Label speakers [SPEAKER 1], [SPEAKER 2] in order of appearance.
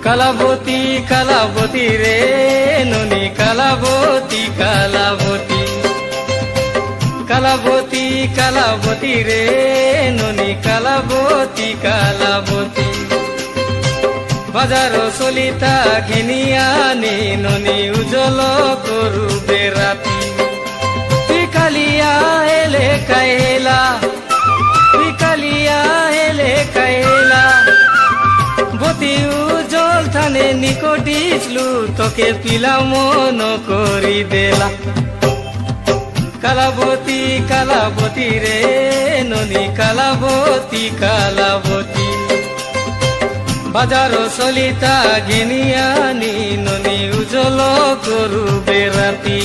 [SPEAKER 1] কালাবতী কালাবতী রে ননি কালাবতী কালাবতী কালাবতী কালাবতী রে ননি কালাবতী কালাবতী বাজার চলিতা ঘিনিয়ানি ননি উজ্জ্বল করুবে রাতি তুই কালিয়া এলে কাইলা তুই কালিয়া এলে কাইলা বতী উজ্জ্বল থানে নিকটিছলু তোকে পিলা মন করি দেলা কালাবতী কালাবতী রে ননি কালাবতী কালাবতী বাজার চলিতা ঘিনিয়ানি ননি উজ্জ্বল করুবে রাতি।